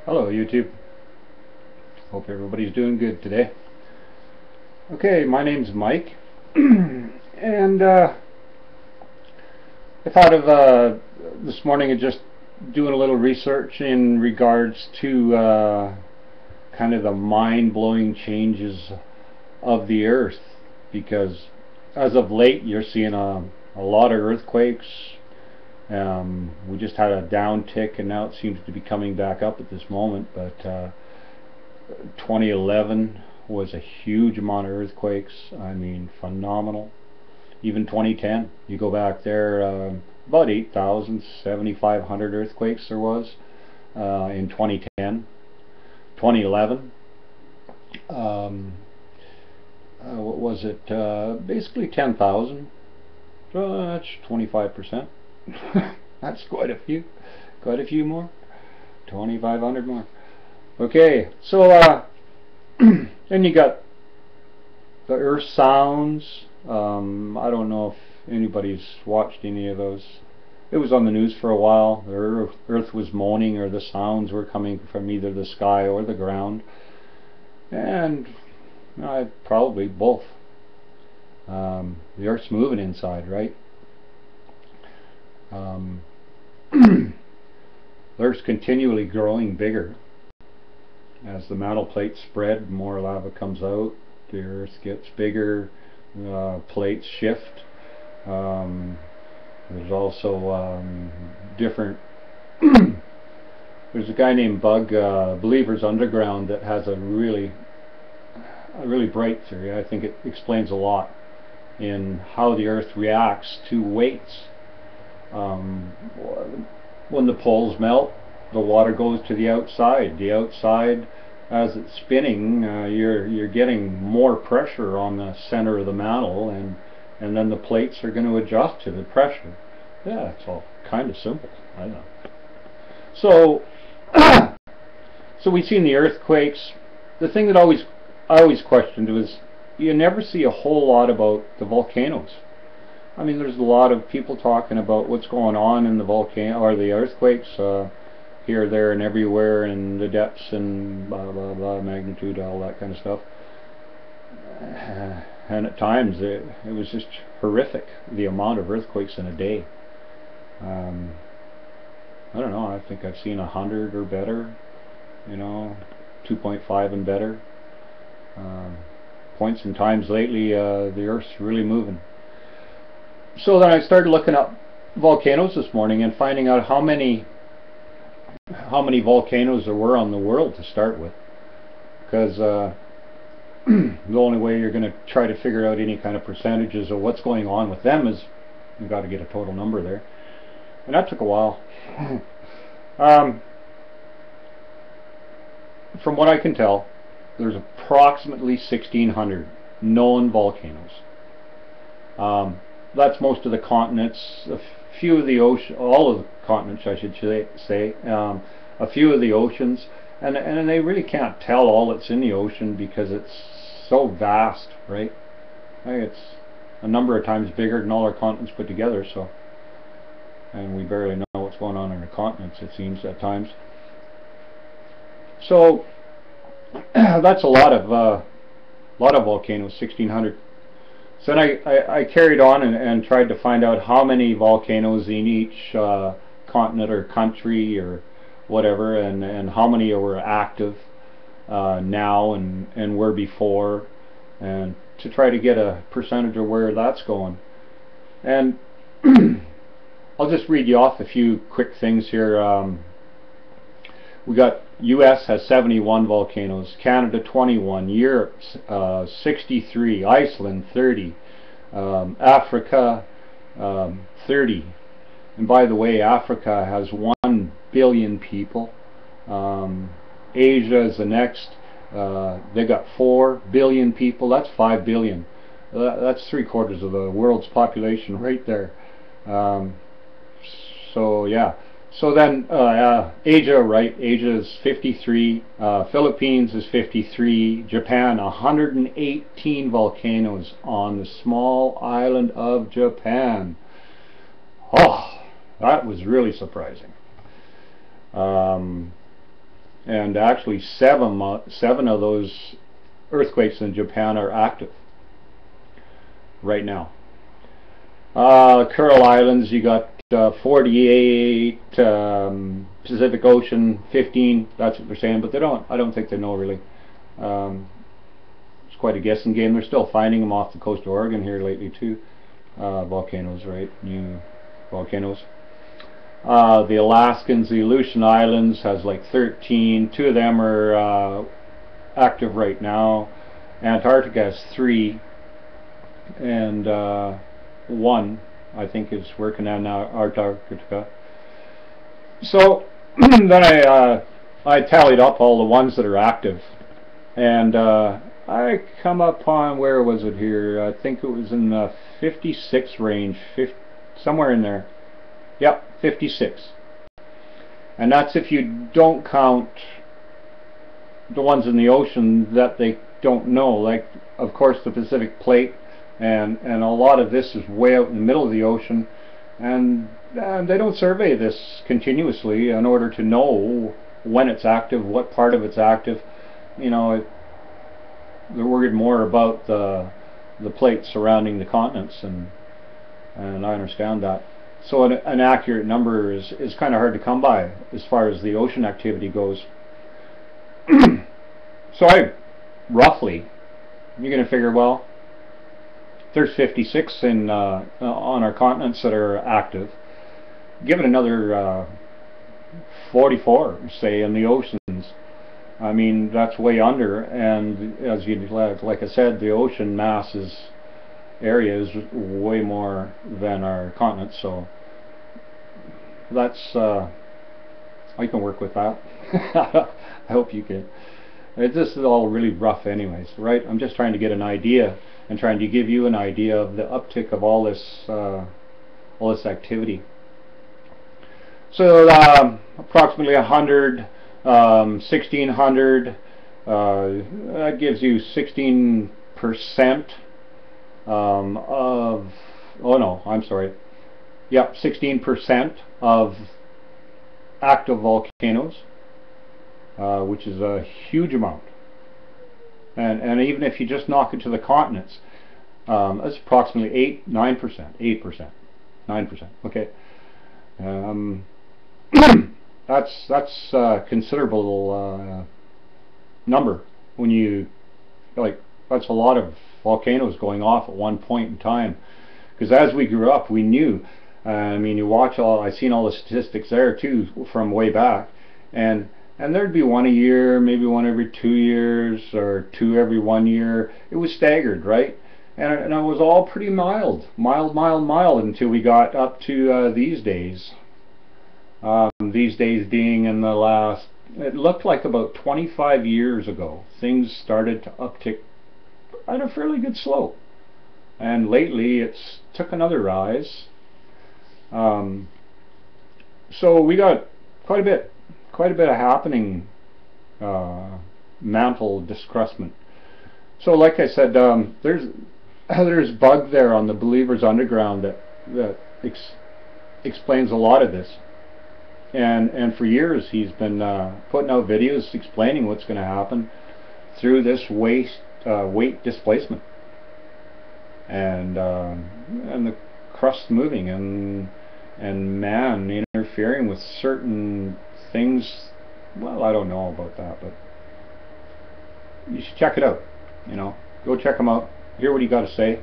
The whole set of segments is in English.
Hello YouTube. Hope everybody's doing good today. Okay, my name's Mike and I thought of this morning of just doing a little research in regards to kind of the mind-blowing changes of the earth, because as of late you're seeing a lot of earthquakes. We just had a downtick and now it seems to be coming back up at this moment, but 2011 was a huge amount of earthquakes. I mean, phenomenal. Even 2010, you go back there, about 8,000, 7,500 earthquakes there was in 2010. 2011, what was it? Basically 10,000. So that's 25%. That's quite a few more. 2,500 more. Okay, so then you got the earth sounds. I don't know if anybody's watched any of those. It was on the news for a while. The earth was moaning, or the sounds were coming from either the sky or the ground, and probably both. The earth's moving inside, right? The earth's continually growing bigger. As the mantle plates spread, more lava comes out, the earth gets bigger, plates shift. There's also different there's a guy named Bug, Believers Underground, that has a really bright theory. I think it explains a lot in how the earth reacts to weights. When the poles melt, the water goes to the outside. The outside, as it's spinning, you're getting more pressure on the center of the mantle, and then the plates are going to adjust to the pressure. Yeah, it's all kind of simple. I know. So, so we've seen the earthquakes. The thing that I always questioned was, you never see a whole lot about the volcanoes. I mean, there's a lot of people talking about what's going on in the volcano or the earthquakes here, there, and everywhere, and the depths and blah blah blah, magnitude, all that kind of stuff. And at times it was just horrific, the amount of earthquakes in a day. I don't know. I think I've seen 100 or better. 2.5 and better. Points and times lately, the Earth's really moving. So then I started looking up volcanoes this morning and finding out how many volcanoes there were on the world to start with, because the only way you're going to try to figure out any kind of percentages of what's going on with them is you've got to get a total number there, and that took a while. From what I can tell, there's approximately 1,600 known volcanoes. That's most of the continents, a few of the ocean, all of the continents I should say, a few of the oceans, and they really can't tell all that's in the ocean because it's so vast, right? It's a number of times bigger than all our continents put together, so, and we barely know what's going on in the continents, it seems, at times. So that's a lot of volcanoes, 1,600. So then I carried on and tried to find out how many volcanoes in each continent or country or whatever, and how many were active now and were before, and to try to get a percentage of where that's going. And I'll just read you off a few quick things here. We got US has 71 volcanoes, Canada 21, Europe 63, Iceland 30, Africa 30. And by the way, Africa has 1 billion people. Asia is the next. They got 4 billion people. That's 5 billion. That's 3/4 of the world's population right there. So yeah. So then Asia, right? Asia is 53, Philippines is 53, Japan 118 volcanoes on the small island of Japan. Oh, that was really surprising. and actually seven of those earthquakes in Japan are active right now. Kuril Islands, you got 48, Pacific Ocean 15. That's what they're saying, but they don't. I don't think they know really. It's quite a guessing game. They're still finding them off the coast of Oregon here lately too. Volcanoes, right? New volcanoes. The Alaskans, the Aleutian Islands has like 13. 2 of them are active right now. Antarctica has 3, and 1 I think is working on Antarctica. So then I tallied up all the ones that are active, and I come upon, where was it here? I think it was in the 56 range, somewhere in there. Yep, 56. And that's if you don't count the ones in the ocean that they don't know, like of course the Pacific Plate, and a lot of this is way out in the middle of the ocean, and they don't survey this continuously in order to know when it's active, what part of it's active. You know, they're worried more about the plate surrounding the continents, and I understand that. So an accurate number is kind of hard to come by as far as the ocean activity goes. So roughly, you're going to figure, well, there's 56 on our continents that are active. Give it another 44, say, in the oceans. I mean, that's way under, and as you like I said, the ocean mass area is way more than our continent, so that's I can work with that. I hope you can. This is all really rough anyways, right? I'm just trying to get an idea and trying to give you an idea of the uptick of all this activity. So approximately 100, 1600, that gives you 16% of, oh no, I'm sorry, yep, 16% of active volcanoes, which is a huge amount. And even if you just knock it to the continents, that's approximately 8%, 9%, okay. That's a considerable number when you, like, that's a lot of volcanoes going off at one point in time, because as we grew up we knew, I mean, you watch I've seen all the statistics there too from way back, and there'd be 1 a year, maybe 1 every 2 years, or 2 every 1 year. It was staggered, right? And it was all pretty mild until we got up to these days. These days being in the last, it looked like about 25 years ago, things started to uptick at a fairly good slope, and lately it's took another rise. So we got quite a bit of happening, mantle discrustment. So like I said, there's bug there on the Believers Underground that explains a lot of this. And for years he's been putting out videos explaining what's going to happen through this weight displacement, and the crust moving, and man interfering with certain things. Well, I don't know about that, but you should check it out. You know, go check him out, hear what he got to say.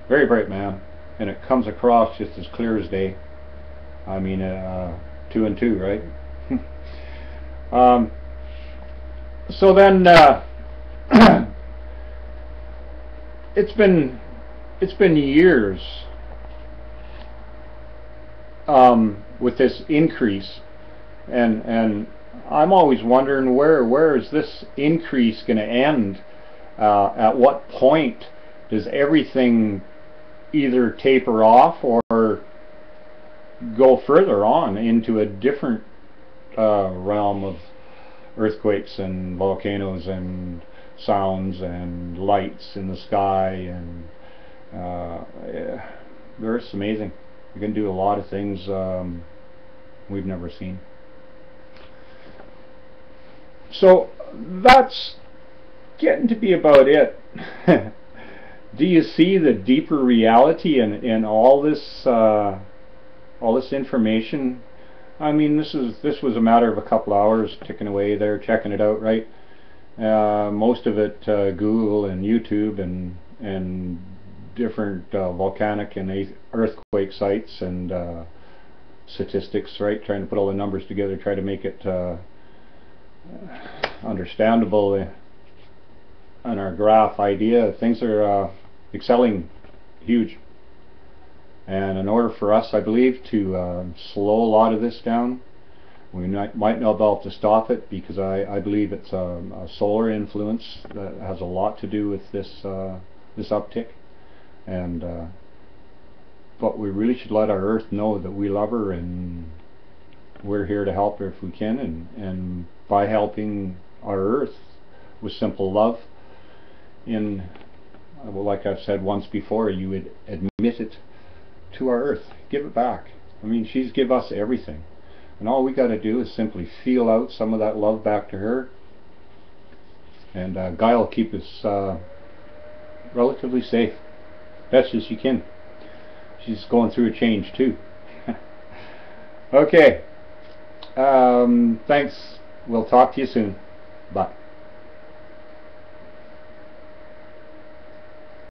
Very bright man, and it comes across just as clear as day. I mean, 2 and 2, right? So then it's been years with this increase, and I'm always wondering where is this increase going to end? At what point does everything either taper off or go further on into a different realm of earthquakes and volcanoes and sounds and lights in the sky, and Earth's amazing. You can do a lot of things we've never seen. So that's getting to be about it. Do you see the deeper reality in all this information? I mean, this was a matter of a couple hours ticking away there, checking it out, right? Most of it Google and YouTube and different volcanic and earthquake sites and statistics, right? Trying to put all the numbers together, try to make it understandable in our graph idea. Things are excelling huge, and in order for us, I believe, to slow a lot of this down, we might not be able to stop it, because I believe it's a solar influence that has a lot to do with this this uptick. And but we really should let our Earth know that we love her, and we're here to help her if we can, and by helping our Earth with simple love, well, like I've said once before, you would admit it to our Earth, give it back. I mean, she's give us everything, and all we got to do is simply feel out some of that love back to her, and Guy will keep us relatively safe, best as she can. She's going through a change too. Okay, thanks. We'll talk to you soon. Bye.